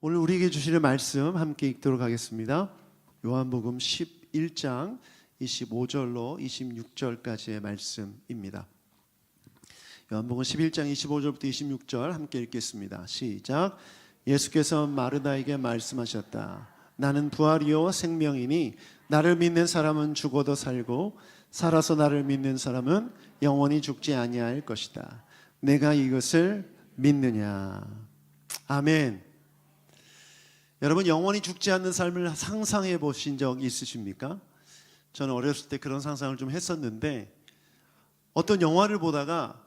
오늘 우리에게 주시는 말씀 함께 읽도록 하겠습니다. 요한복음 11장 25절로 26절까지의 말씀입니다. 요한복음 11장 25절부터 26절 함께 읽겠습니다. 시작. 예수께서 마르다에게 말씀하셨다. 나는 부활이요 생명이니 나를 믿는 사람은 죽어도 살고 살아서 나를 믿는 사람은 영원히 죽지 아니할 것이다. 내가 이것을 믿느냐? 아멘. 여러분, 영원히 죽지 않는 삶을 상상해 보신 적 있으십니까? 저는 어렸을 때 그런 상상을 좀 했었는데, 어떤 영화를 보다가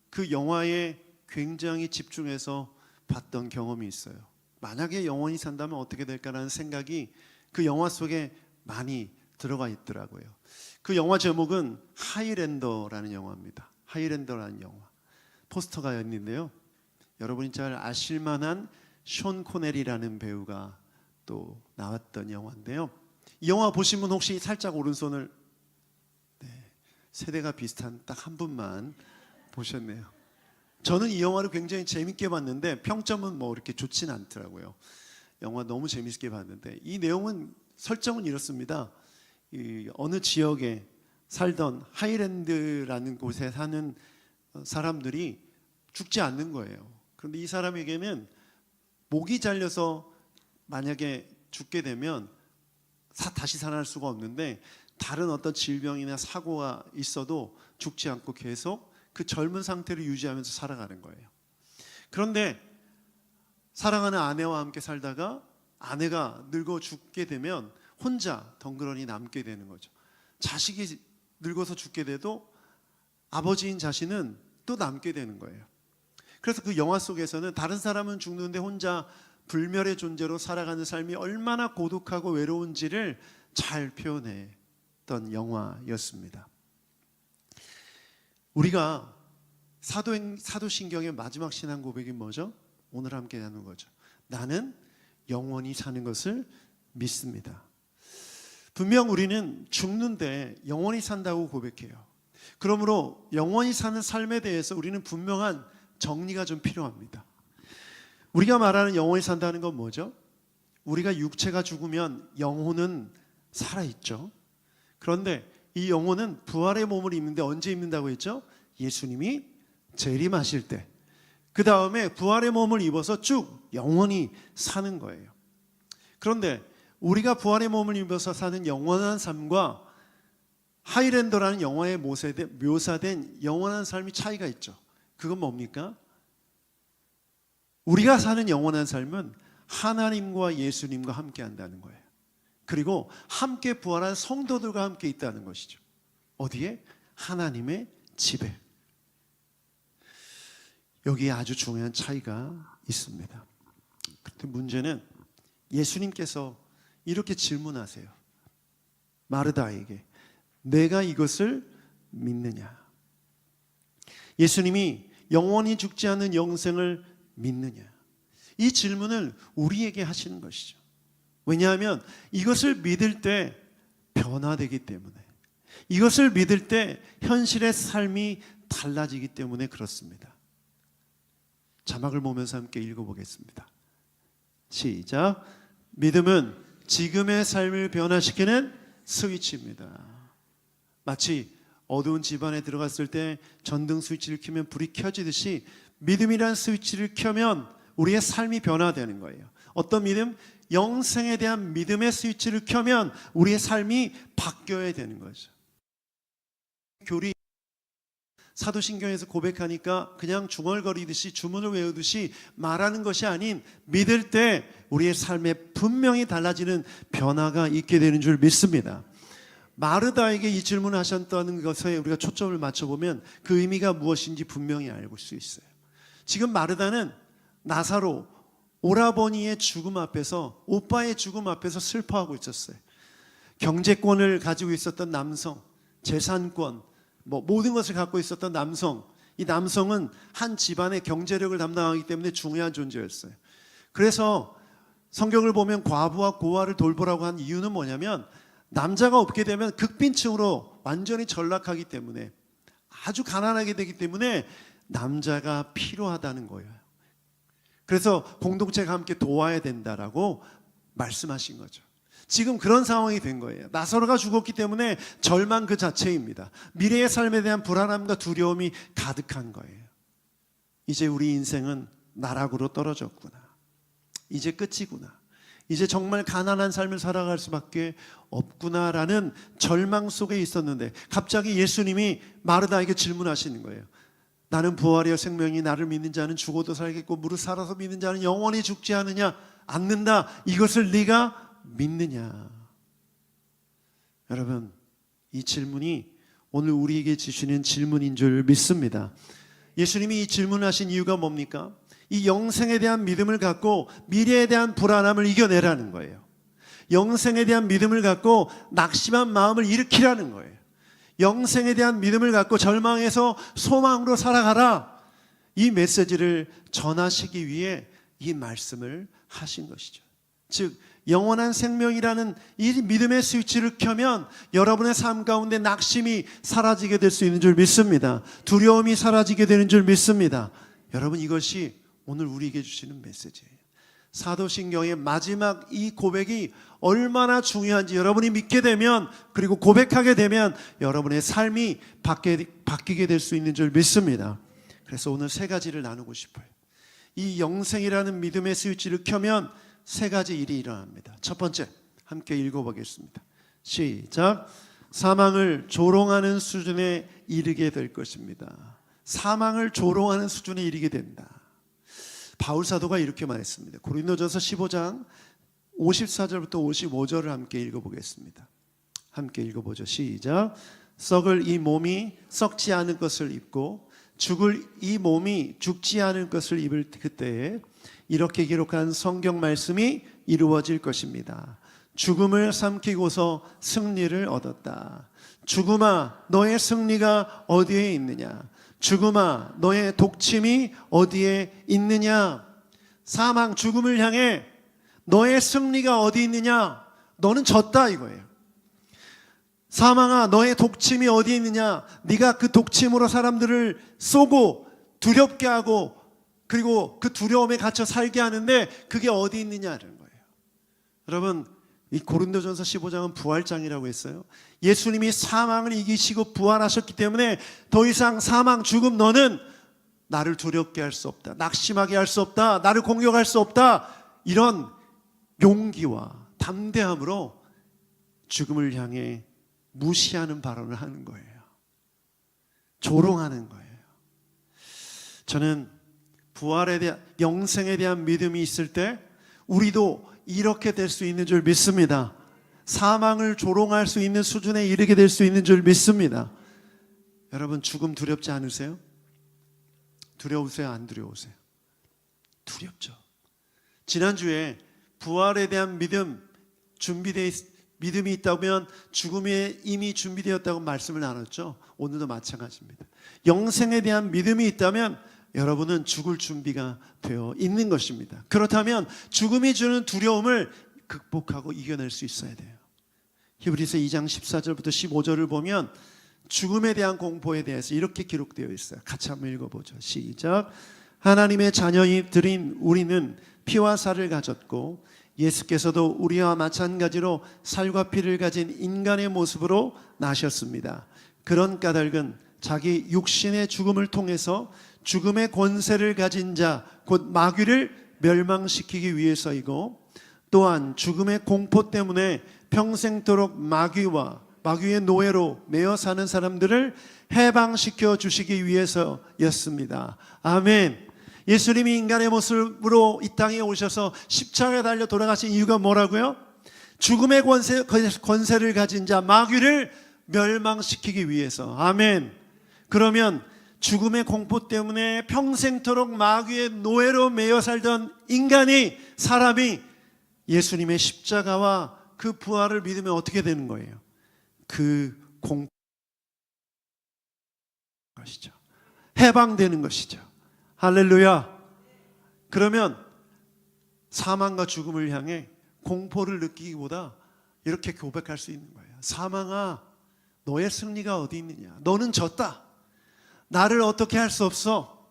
그 영화에 굉장히 집중해서 봤던 경험이 있어요. 만약에 영원히 산다면 어떻게 될까라는 생각이 그 영화 속에 많이 들어가 있더라고요. 그 영화 제목은 하이랜더라는 영화입니다. 하이랜더라는 영화. 포스터가 있는데요, 여러분이 잘 아실 만한 션 코넬이라는 배우가 또 나왔던 영화인데요, 이 영화 보신 분 혹시 살짝 오른손을, 세대가 비슷한 딱 한 분만 보셨네요. 저는 이 영화를 굉장히 재밌게 봤는데 평점은 뭐 이렇게 좋진 않더라고요. 영화 너무 재밌게 봤는데, 이 내용은 설정은 이렇습니다. 어느 지역에 살던 하이랜드라는 곳에 사는 사람들이 죽지 않는 거예요. 그런데 이 사람에게는 목이 잘려서 만약에 죽게 되면 다시 살아날 수가 없는데, 다른 어떤 질병이나 사고가 있어도 죽지 않고 계속 그 젊은 상태를 유지하면서 살아가는 거예요. 그런데 사랑하는 아내와 함께 살다가 아내가 늙어 죽게 되면 혼자 덩그러니 남게 되는 거죠. 자식이 늙어서 죽게 돼도 아버지인 자신은 또 남게 되는 거예요. 그래서 그 영화 속에서는 다른 사람은 죽는데 혼자 불멸의 존재로 살아가는 삶이 얼마나 고독하고 외로운지를 잘 표현했던 영화였습니다. 우리가 사도신경의 마지막 신앙 고백이 뭐죠? 오늘 함께 나눈 거죠. 나는 영원히 사는 것을 믿습니다. 분명 우리는 죽는데 영원히 산다고 고백해요. 그러므로 영원히 사는 삶에 대해서 우리는 분명한 정리가 좀 필요합니다. 우리가 말하는 영원히 산다는 건 뭐죠? 우리가 육체가 죽으면 영혼은 살아있죠. 그런데 이 영혼은 부활의 몸을 입는데 언제 입는다고 했죠? 예수님이 재림하실 때. 그 다음에 부활의 몸을 입어서 쭉 영원히 사는 거예요. 그런데 우리가 부활의 몸을 입어서 사는 영원한 삶과 하이랜더라는 영화에 묘사된 영원한 삶이 차이가 있죠. 그건 뭡니까? 우리가 사는 영원한 삶은 하나님과 예수님과 함께 한다는 거예요. 그리고 함께 부활한 성도들과 함께 있다는 것이죠. 어디에? 하나님의 집에. 여기에 아주 중요한 차이가 있습니다. 그런데 문제는 예수님께서 이렇게 질문하세요. 마르다에게, 내가 이것을 믿느냐? 예수님이 영원히 죽지 않는 영생을 믿느냐? 이 질문을 우리에게 하시는 것이죠. 왜냐하면 이것을 믿을 때 변화되기 때문에, 이것을 믿을 때 현실의 삶이 달라지기 때문에 그렇습니다. 자막을 보면서 함께 읽어보겠습니다. 시작. 믿음은 지금의 삶을 변화시키는 스위치입니다. 마치 어두운 집안에 들어갔을 때 전등 스위치를 켜면 불이 켜지듯이 믿음이란 스위치를 켜면 우리의 삶이 변화되는 거예요. 어떤 믿음? 영생에 대한 믿음의 스위치를 켜면 우리의 삶이 바뀌어야 되는 거죠. 교리 사도신경에서 고백하니까 그냥 중얼거리듯이 주문을 외우듯이 말하는 것이 아닌, 믿을 때 우리의 삶에 분명히 달라지는 변화가 있게 되는 줄 믿습니다. 마르다에게 이 질문을 하셨다는 것에 우리가 초점을 맞춰보면 그 의미가 무엇인지 분명히 알 수 있어요. 지금 마르다는 나사로, 오라버니의 죽음 앞에서, 오빠의 죽음 앞에서 슬퍼하고 있었어요. 경제권을 가지고 있었던 남성, 재산권, 모든 것을 갖고 있었던 남성, 이 남성은 한 집안의 경제력을 담당하기 때문에 중요한 존재였어요. 그래서 성경을 보면 과부와 고아를 돌보라고 한 이유는 뭐냐면, 남자가 없게 되면 극빈층으로 완전히 전락하기 때문에, 아주 가난하게 되기 때문에 남자가 필요하다는 거예요. 그래서 공동체가 함께 도와야 된다라고 말씀하신 거죠. 지금 그런 상황이 된 거예요. 나사로가 죽었기 때문에 절망 그 자체입니다. 미래의 삶에 대한 불안함과 두려움이 가득한 거예요. 이제 우리 인생은 나락으로 떨어졌구나. 이제 끝이구나. 이제 정말 가난한 삶을 살아갈 수밖에 없구나라는 절망 속에 있었는데 갑자기 예수님이 마르다에게 질문하시는 거예요. 나는 부활이요 생명이, 나를 믿는 자는 죽어도 살겠고 무릇 살아서 믿는 자는 영원히 죽지 않는다. 이것을 네가 믿느냐? 여러분, 이 질문이 오늘 우리에게 주시는 질문인 줄 믿습니다. 예수님이 이 질문하신 이유가 뭡니까? 이 영생에 대한 믿음을 갖고 미래에 대한 불안함을 이겨내라는 거예요. 영생에 대한 믿음을 갖고 낙심한 마음을 일으키라는 거예요. 영생에 대한 믿음을 갖고 절망에서 소망으로 살아가라. 이 메시지를 전하시기 위해 이 말씀을 하신 것이죠. 즉 영원한 생명이라는 이 믿음의 스위치를 켜면 여러분의 삶 가운데 낙심이 사라지게 될 수 있는 줄 믿습니다. 두려움이 사라지게 되는 줄 믿습니다. 여러분, 이것이 오늘 우리에게 주시는 메시지예요. 사도신경의 마지막 이 고백이 얼마나 중요한지 여러분이 믿게 되면, 그리고 고백하게 되면 여러분의 삶이 바뀌게 될 수 있는 줄 믿습니다. 그래서 오늘 세 가지를 나누고 싶어요. 이 영생이라는 믿음의 스위치를 켜면 세 가지 일이 일어납니다. 첫 번째, 함께 읽어보겠습니다. 시작. 사망을 조롱하는 수준에 이르게 될 것입니다. 사망을 조롱하는 수준에 이르게 된다. 바울 사도가 이렇게 말했습니다. 고린도전서 15장 54절부터 55절을 함께 읽어보겠습니다. 함께 읽어보죠. 시작. 썩을 이 몸이 썩지 않을 것을 입고 죽을 이 몸이 죽지 않을 것을 입을 그때에 이렇게 기록한 성경 말씀이 이루어질 것입니다. 죽음을 삼키고서 승리를 얻었다. 죽음아, 너의 승리가 어디에 있느냐? 죽음아, 너의 독침이 어디에 있느냐? 사망, 죽음을 향해 너의 승리가 어디 있느냐? 너는 졌다 이거예요. 사망아, 너의 독침이 어디 있느냐? 네가 그 독침으로 사람들을 쏘고 두렵게 하고 그리고 그 두려움에 갇혀 살게 하는데 그게 어디 있느냐는 거예요. 여러분, 이 고린도전서 15장은 부활장이라고 했어요. 예수님이 사망을 이기시고 부활하셨기 때문에 더 이상 사망, 죽음, 너는 나를 두렵게 할 수 없다. 낙심하게 할 수 없다. 나를 공격할 수 없다. 이런 용기와 담대함으로 죽음을 향해 무시하는 발언을 하는 거예요. 조롱하는 거예요. 저는 부활에 대한, 영생에 대한 믿음이 있을 때 우리도 이렇게 될 수 있는 줄 믿습니다. 사망을 조롱할 수 있는 수준에 이르게 될 수 있는 줄 믿습니다. 여러분, 죽음 두렵지 않으세요? 두려우세요? 안 두려우세요? 두렵죠. 지난주에 부활에 대한 믿음이 있다면 죽음에 이미 준비되었다고 말씀을 나눴죠. 오늘도 마찬가지입니다. 영생에 대한 믿음이 있다면 여러분은 죽을 준비가 되어 있는 것입니다. 그렇다면 죽음이 주는 두려움을 극복하고 이겨낼 수 있어야 돼요. 히브리서 2장 14절부터 15절을 보면 죽음에 대한 공포에 대해서 이렇게 기록되어 있어요. 같이 한번 읽어보죠. 시작. 하나님의 자녀들인 우리는 피와 살을 가졌고 예수께서도 우리와 마찬가지로 살과 피를 가진 인간의 모습으로 나셨습니다. 그런 까닭은 자기 육신의 죽음을 통해서 죽음의 권세를 가진 자, 곧 마귀를 멸망시키기 위해서이고, 또한 죽음의 공포 때문에 평생토록 마귀의 노예로 매여 사는 사람들을 해방시켜 주시기 위해서였습니다. 아멘. 예수님이 인간의 모습으로 이 땅에 오셔서 십자가에 달려 돌아가신 이유가 뭐라고요? 죽음의 권세를 가진 자, 마귀를 멸망시키기 위해서. 아멘. 그러면 죽음의 공포 때문에 평생토록 마귀의 노예로 매여 살던 사람이 예수님의 십자가와 그 부활을 믿으면 어떻게 되는 거예요? 그 공포 것이죠. 해방되는 것이죠. 할렐루야. 그러면 사망과 죽음을 향해 공포를 느끼기보다 이렇게 고백할 수 있는 거예요. 사망아, 너의 승리가 어디 있느냐? 너는 졌다. 나를 어떻게 할 수 없어.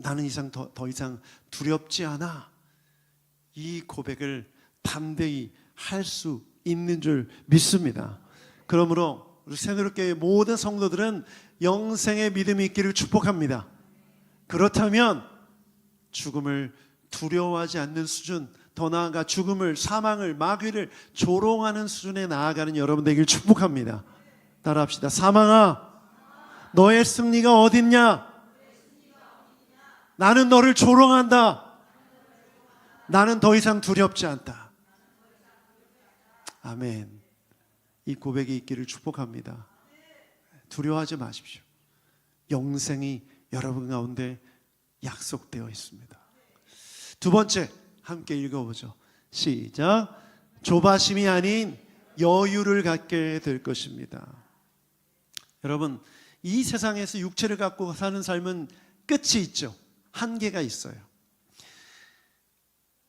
나는 더 이상 두렵지 않아. 이 고백을 담대히 할 수 있는 줄 믿습니다. 그러므로 우리 새누리교회 모든 성도들은 영생의 믿음이 있기를 축복합니다. 그렇다면 죽음을 두려워하지 않는 수준, 더 나아가 죽음을, 사망을, 마귀를 조롱하는 수준에 나아가는 여러분 되길 축복합니다. 따라합시다. 사망아, 너의 승리가 어딨냐? 나는 너를 조롱한다. 나는 더 이상 두렵지 않다. 아멘. 이 고백이 있기를 축복합니다. 두려워하지 마십시오. 영생이 여러분 가운데 약속되어 있습니다. 두 번째, 함께 읽어보죠. 시작. 조바심이 아닌 여유를 갖게 될 것입니다. 여러분, 이 세상에서 육체를 갖고 사는 삶은 끝이 있죠. 한계가 있어요.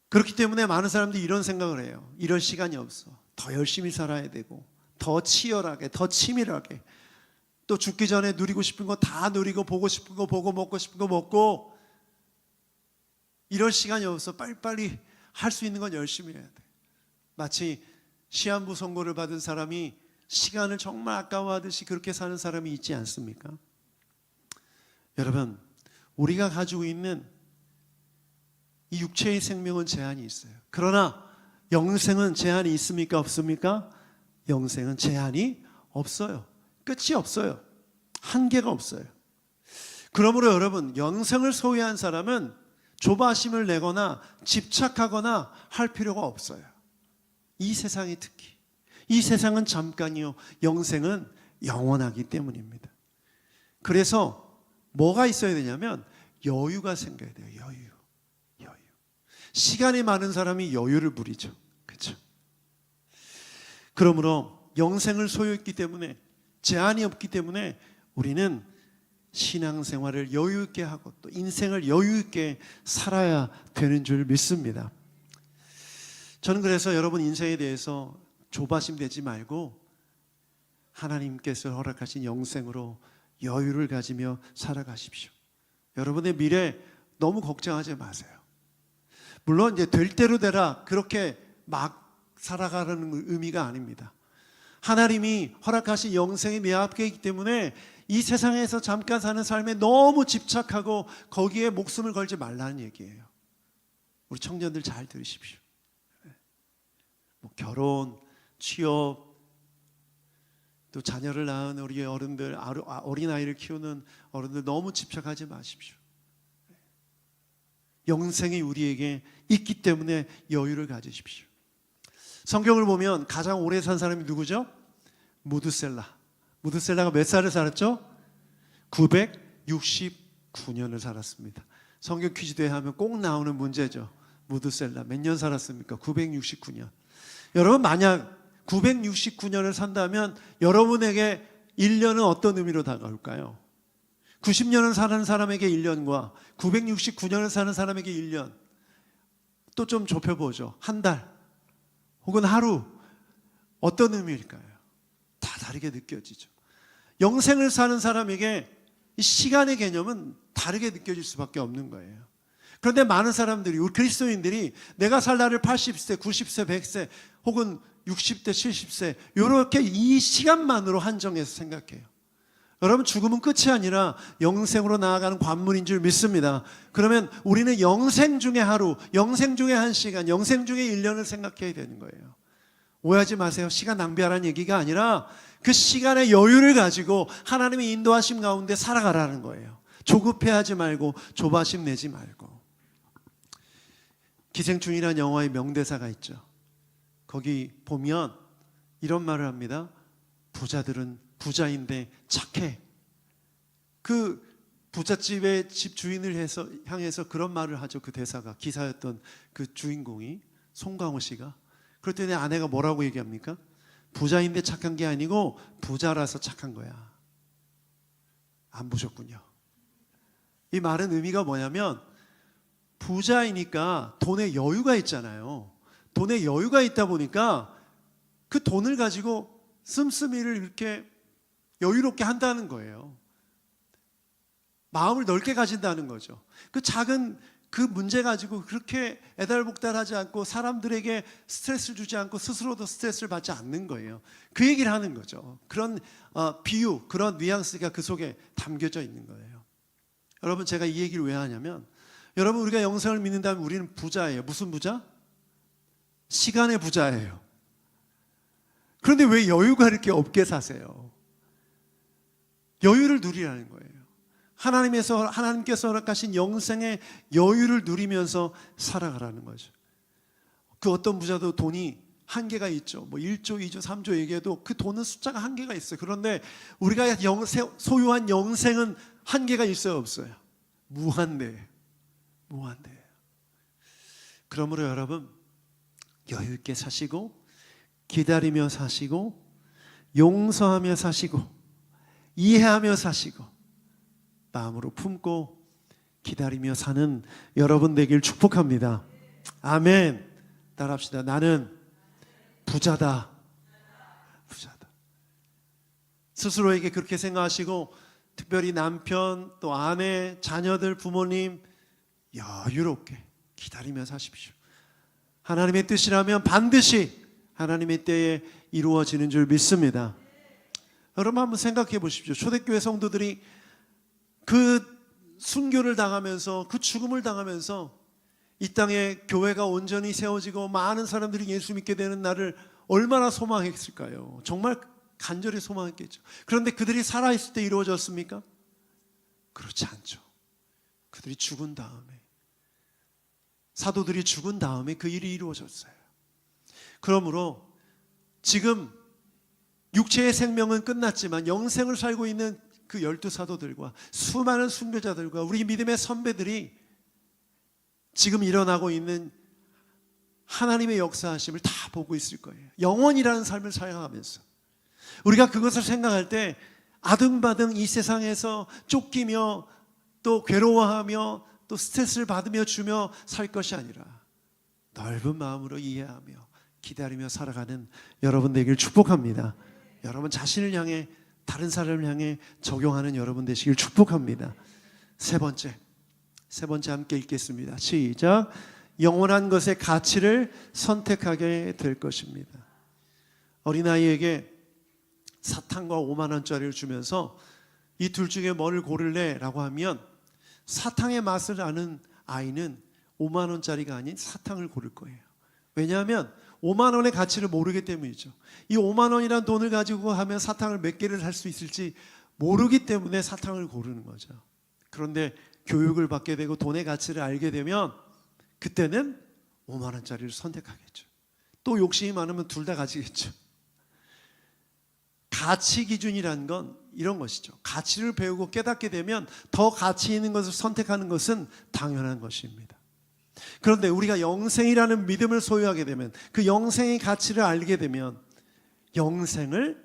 그렇기 때문에 많은 사람들이 이런 생각을 해요. 이럴 시간이 없어. 더 열심히 살아야 되고, 더 치열하게, 더 치밀하게, 또 죽기 전에 누리고 싶은 거 다 누리고, 보고 싶은 거 보고, 먹고 싶은 거 먹고, 이럴 시간이 없어. 빨리빨리 할 수 있는 건 열심히 해야 돼. 마치 시한부 선고를 받은 사람이 시간을 정말 아까워하듯이 그렇게 사는 사람이 있지 않습니까? 여러분, 우리가 가지고 있는 이 육체의 생명은 제한이 있어요. 그러나 영생은 제한이 있습니까? 없습니까? 영생은 제한이 없어요. 끝이 없어요. 한계가 없어요. 그러므로 여러분, 영생을 소유한 사람은 조바심을 내거나 집착하거나 할 필요가 없어요. 이 세상이 특히. 이 세상은 잠깐이요, 영생은 영원하기 때문입니다. 그래서 뭐가 있어야 되냐면 여유가 생겨야 돼요. 여유. 시간이 많은 사람이 여유를 부리죠. 그렇죠? 그러므로 영생을 소유했기 때문에, 제한이 없기 때문에 우리는 신앙생활을 여유 있게 하고 또 인생을 여유 있게 살아야 되는 줄 믿습니다. 저는 그래서 여러분 인생에 대해서 조바심 되지 말고 하나님께서 허락하신 영생으로 여유를 가지며 살아가십시오. 여러분의 미래 너무 걱정하지 마세요. 물론 이제 될 대로 되라 그렇게 막 살아가라는 의미가 아닙니다. 하나님이 허락하신 영생이 내 앞에 있기 때문에 이 세상에서 잠깐 사는 삶에 너무 집착하고 거기에 목숨을 걸지 말라는 얘기예요. 우리 청년들 잘 들으십시오. 뭐 결혼, 취업, 또 자녀를 낳은 우리 어른들, 어린아이를 키우는 어른들 너무 집착하지 마십시오. 영생이 우리에게 있기 때문에 여유를 가지십시오. 성경을 보면 가장 오래 산 사람이 누구죠? 무드셀라. 무드셀라가 몇 살을 살았죠? 969년을 살았습니다. 성경 퀴즈대회 하면 꼭 나오는 문제죠. 무드셀라 몇 년 살았습니까? 969년. 여러분, 만약 969년을 산다면 여러분에게 1년은 어떤 의미로 다가올까요? 90년을 사는 사람에게 1년과 969년을 사는 사람에게 1년, 또 좀 좁혀보죠. 한 달 혹은 하루, 어떤 의미일까요? 다 다르게 느껴지죠. 영생을 사는 사람에게 이 시간의 개념은 다르게 느껴질 수밖에 없는 거예요. 그런데 많은 사람들이, 우리 그리스도인들이 내가 살 날을 80세, 90세, 100세 혹은 60대, 70세 이렇게 이 시간만으로 한정해서 생각해요. 여러분, 죽음은 끝이 아니라 영생으로 나아가는 관문인 줄 믿습니다. 그러면 우리는 영생 중에 하루, 영생 중에 한 시간, 영생 중에 1년을 생각해야 되는 거예요. 오해하지 마세요. 시간 낭비하라는 얘기가 아니라 그 시간의 여유를 가지고 하나님의 인도하심 가운데 살아가라는 거예요. 조급해하지 말고 조바심 내지 말고. 기생충이라는 영화의 명대사가 있죠. 거기 보면 이런 말을 합니다. 부자들은 부자인데 착해. 그 부잣집의 집 주인을 향해서 그런 말을 하죠. 그 대사가, 기사였던 그 주인공이, 송강호 씨가. 그랬더니 아내가 뭐라고 얘기합니까? 부자인데 착한 게 아니고 부자라서 착한 거야. 안 보셨군요. 이 말은 의미가 뭐냐면, 부자이니까 돈에 여유가 있잖아요. 돈에 여유가 있다 보니까 그 돈을 가지고 씀씀이를 이렇게 여유롭게 한다는 거예요. 마음을 넓게 가진다는 거죠. 그 작은 그 문제 가지고 그렇게 애달복달하지 않고 사람들에게 스트레스를 주지 않고 스스로도 스트레스를 받지 않는 거예요. 그 얘기를 하는 거죠. 그런 비유, 그런 뉘앙스가 그 속에 담겨져 있는 거예요. 여러분, 제가 이 얘기를 왜 하냐면, 여러분, 우리가 영생을 믿는다면 우리는 부자예요. 무슨 부자? 시간의 부자예요. 그런데 왜 여유가 이렇게 없게 사세요? 여유를 누리라는 거예요. 하나님께서 허락하신 영생의 여유를 누리면서 살아가라는 거죠. 그 어떤 부자도 돈이 한계가 있죠. 뭐 1조, 2조, 3조 얘기해도 그 돈은 숫자가 한계가 있어요. 그런데 우리가 소유한 영생은 한계가 있어요, 없어요? 무한대예요. 무한대예요. 그러므로 여러분, 여유 있게 사시고, 기다리며 사시고, 용서하며 사시고, 이해하며 사시고, 마음으로 품고 기다리며 사는 여러분 되길 축복합니다. 아멘. 따라합시다. 나는 부자다. 부자다. 스스로에게 그렇게 생각하시고, 특별히 남편, 또 아내, 자녀들, 부모님 여유롭게 기다리며 사십시오. 하나님의 뜻이라면 반드시 하나님의 때에 이루어지는 줄 믿습니다. 여러분, 한번 생각해 보십시오. 초대교회 성도들이 그 순교를 당하면서, 그 죽음을 당하면서 이 땅에 교회가 온전히 세워지고 많은 사람들이 예수 믿게 되는 날을 얼마나 소망했을까요? 정말 간절히 소망했겠죠. 그런데 그들이 살아있을 때 이루어졌습니까? 그렇지 않죠. 그들이 죽은 다음에, 사도들이 죽은 다음에 그 일이 이루어졌어요. 그러므로 지금 육체의 생명은 끝났지만 영생을 살고 있는 그 12사도들과 수많은 순교자들과 우리 믿음의 선배들이 지금 일어나고 있는 하나님의 역사하심을 다 보고 있을 거예요. 영원이라는 삶을 살아가면서 우리가 그것을 생각할 때 아등바등 이 세상에서 쫓기며 또 괴로워하며 또 스트레스를 받으며 주며 살 것이 아니라 넓은 마음으로 이해하며 기다리며 살아가는 여러분 되길 축복합니다. 여러분 자신을 향해, 다른 사람을 향해 적용하는 여러분 되시길 축복합니다. 세 번째 함께 읽겠습니다. 시작. 영원한 것의 가치를 선택하게 될 것입니다. 어린아이에게 사탕과 5만 원짜리를 주면서 이 둘 중에 뭐를 고를래? 라고 하면 사탕의 맛을 아는 아이는 5만 원짜리가 아닌 사탕을 고를 거예요. 왜냐하면 5만 원의 가치를 모르기 때문이죠. 이 5만 원이란 돈을 가지고 하면 사탕을 몇 개를 살 수 있을지 모르기 때문에 사탕을 고르는 거죠. 그런데 교육을 받게 되고 돈의 가치를 알게 되면 그때는 5만 원짜리를 선택하겠죠. 또 욕심이 많으면 둘 다 가지겠죠. 가치 기준이라는 건 이런 것이죠. 가치를 배우고 깨닫게 되면 더 가치 있는 것을 선택하는 것은 당연한 것입니다. 그런데 우리가 영생이라는 믿음을 소유하게 되면, 그 영생의 가치를 알게 되면 영생을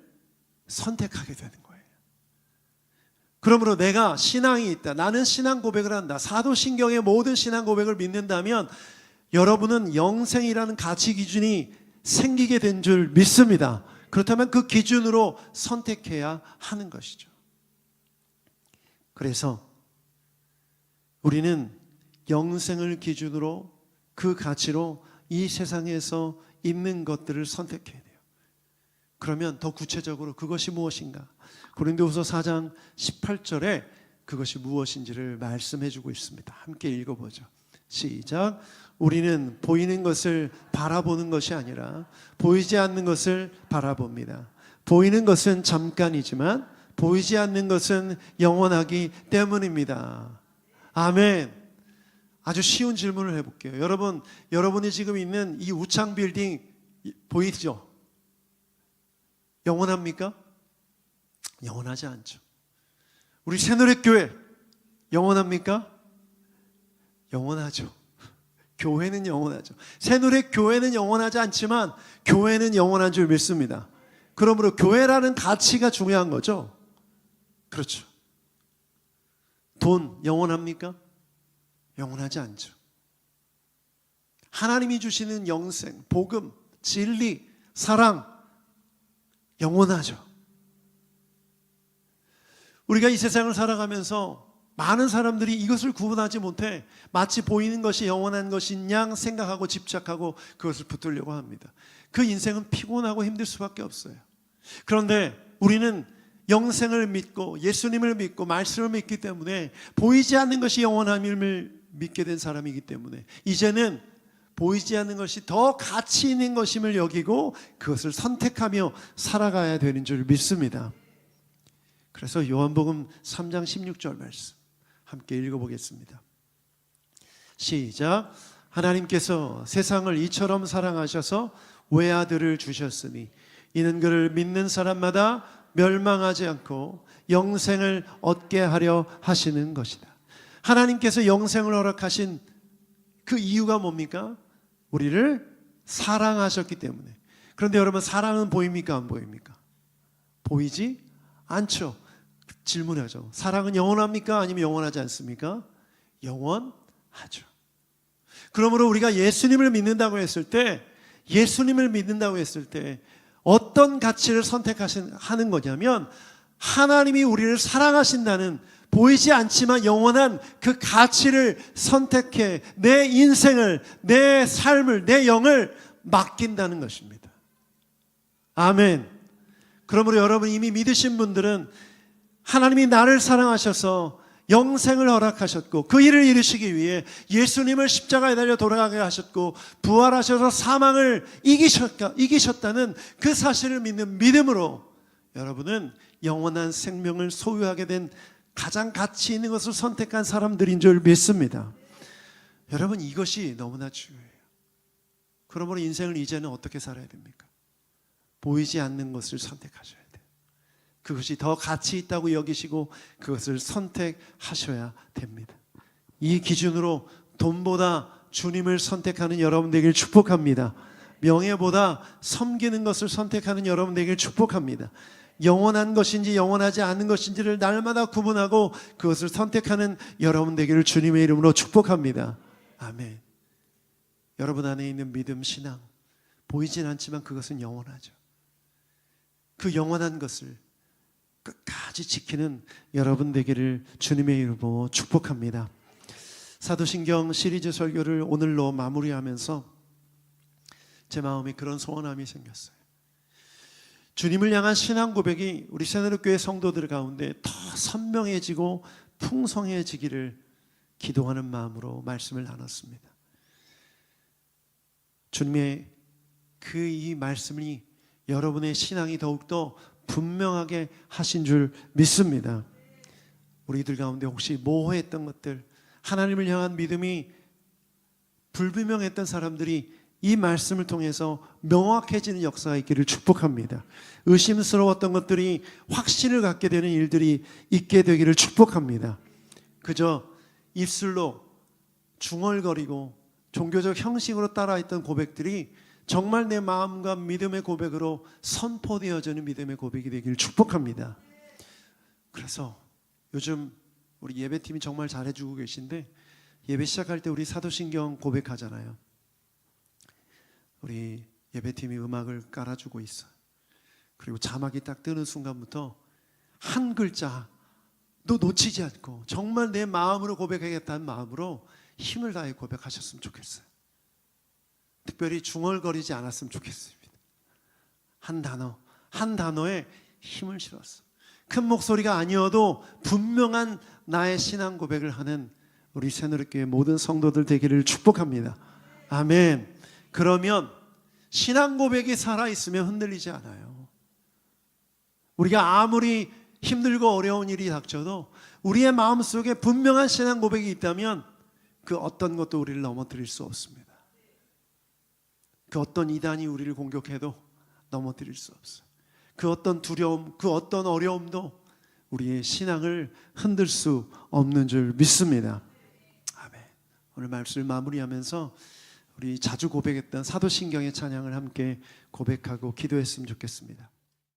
선택하게 되는 거예요. 그러므로 내가 신앙이 있다, 나는 신앙 고백을 한다, 사도신경의 모든 신앙 고백을 믿는다면 여러분은 영생이라는 가치 기준이 생기게 된 줄 믿습니다. 그렇다면 그 기준으로 선택해야 하는 것이죠. 그래서 우리는 영생을 기준으로, 그 가치로 이 세상에서 있는 것들을 선택해야 돼요. 그러면 더 구체적으로 그것이 무엇인가? 고린도후서 4장 18절에 그것이 무엇인지를 말씀해 주고 있습니다. 함께 읽어보죠. 시작. 우리는 보이는 것을 바라보는 것이 아니라 보이지 않는 것을 바라봅니다. 보이는 것은 잠깐이지만 보이지 않는 것은 영원하기 때문입니다. 아멘. 아주 쉬운 질문을 해볼게요. 여러분이 지금 있는 이 우창 빌딩 보이죠? 영원합니까? 영원하지 않죠. 우리 새노래교회 영원합니까? 영원하죠. 교회는 영원하죠. 새노래교회는 영원하지 않지만 교회는 영원한 줄 믿습니다. 그러므로 교회라는 가치가 중요한 거죠. 그렇죠. 돈 영원합니까? 영원하지 않죠. 하나님이 주시는 영생, 복음, 진리, 사랑 영원하죠. 우리가 이 세상을 살아가면서 많은 사람들이 이것을 구분하지 못해 마치 보이는 것이 영원한 것인 양 생각하고 집착하고 그것을 붙들려고 합니다. 그 인생은 피곤하고 힘들 수밖에 없어요. 그런데 우리는 영생을 믿고 예수님을 믿고 말씀을 믿기 때문에 보이지 않는 것이 영원함을 믿게 된 사람이기 때문에 이제는 보이지 않는 것이 더 가치 있는 것임을 여기고 그것을 선택하며 살아가야 되는 줄 믿습니다. 그래서 요한복음 3장 16절 말씀 함께 읽어보겠습니다. 시작. 하나님께서 세상을 이처럼 사랑하셔서 외아들을 주셨으니 이는 그를 믿는 사람마다 멸망하지 않고 영생을 얻게 하려 하시는 것이다. 하나님께서 영생을 허락하신 그 이유가 뭡니까? 우리를 사랑하셨기 때문에. 그런데 여러분, 사랑은 보입니까? 안 보입니까? 보이지 않죠. 질문하죠. 사랑은 영원합니까? 아니면 영원하지 않습니까? 영원하죠. 그러므로 우리가 예수님을 믿는다고 했을 때 어떤 가치를 선택하는 거냐면 하나님이 우리를 사랑하신다는 보이지 않지만 영원한 그 가치를 선택해 내 인생을, 내 삶을, 내 영을 맡긴다는 것입니다. 아멘. 그러므로 여러분 이미 믿으신 분들은 하나님이 나를 사랑하셔서 영생을 허락하셨고 그 일을 이루시기 위해 예수님을 십자가에 달려 돌아가게 하셨고 부활하셔서 사망을 이기셨다는 그 사실을 믿는 믿음으로 여러분은 영원한 생명을 소유하게 된 가장 가치 있는 것을 선택한 사람들인 줄 믿습니다. 여러분, 이것이 너무나 중요해요. 그러므로 인생을 이제는 어떻게 살아야 됩니까? 보이지 않는 것을 선택하셔야 돼요. 그것이 더 가치 있다고 여기시고 그것을 선택하셔야 됩니다. 이 기준으로 돈보다 주님을 선택하는 여러분 되길 축복합니다. 명예보다 섬기는 것을 선택하는 여러분 되길 축복합니다. 영원한 것인지 영원하지 않은 것인지를 날마다 구분하고 그것을 선택하는 여러분 되기를 주님의 이름으로 축복합니다. 아멘. 여러분 안에 있는 믿음, 신앙 보이진 않지만 그것은 영원하죠. 그 영원한 것을 끝까지 지키는 여러분 되기를 주님의 이름으로 축복합니다. 사도신경 시리즈 설교를 오늘로 마무리하면서 제 마음에 그런 소원함이 생겼어요. 주님을 향한 신앙 고백이 우리 새누리교회 성도들 가운데 더 선명해지고 풍성해지기를 기도하는 마음으로 말씀을 나눴습니다. 주님의 이 말씀이 여러분의 신앙이 더욱더 분명하게 하신 줄 믿습니다. 우리들 가운데 혹시 모호했던 것들, 하나님을 향한 믿음이 불분명했던 사람들이 이 말씀을 통해서 명확해지는 역사가 있기를 축복합니다. 의심스러웠던 것들이 확신을 갖게 되는 일들이 있게 되기를 축복합니다. 그저 입술로 중얼거리고 종교적 형식으로 따라했던 고백들이 정말 내 마음과 믿음의 고백으로 선포되어지는 믿음의 고백이 되기를 축복합니다. 그래서 요즘 우리 예배팀이 정말 잘해주고 계신데 예배 시작할 때 우리 사도신경 고백하잖아요. 우리 예배팀이 음악을 깔아주고 있어요. 그리고 자막이 딱 뜨는 순간부터 한 글자도 놓치지 않고 정말 내 마음으로 고백하겠다는 마음으로 힘을 다해 고백하셨으면 좋겠어요. 특별히 중얼거리지 않았으면 좋겠습니다. 한 단어에 힘을 실었어. 큰 목소리가 아니어도 분명한 나의 신앙 고백을 하는 우리 새누리교회 모든 성도들 되기를 축복합니다. 아멘. 그러면 신앙 고백이 살아있으면 흔들리지 않아요. 우리가 아무리 힘들고 어려운 일이 닥쳐도 우리의 마음속에 분명한 신앙 고백이 있다면 그 어떤 것도 우리를 넘어뜨릴 수 없습니다. 그 어떤 이단이 우리를 공격해도 넘어뜨릴 수 없어요. 그 어떤 두려움, 그 어떤 어려움도 우리의 신앙을 흔들 수 없는 줄 믿습니다. 아멘. 오늘 말씀을 마무리하면서 우리 자주 고백했던 사도신경의 찬양을 함께 고백하고 기도했으면 좋겠습니다.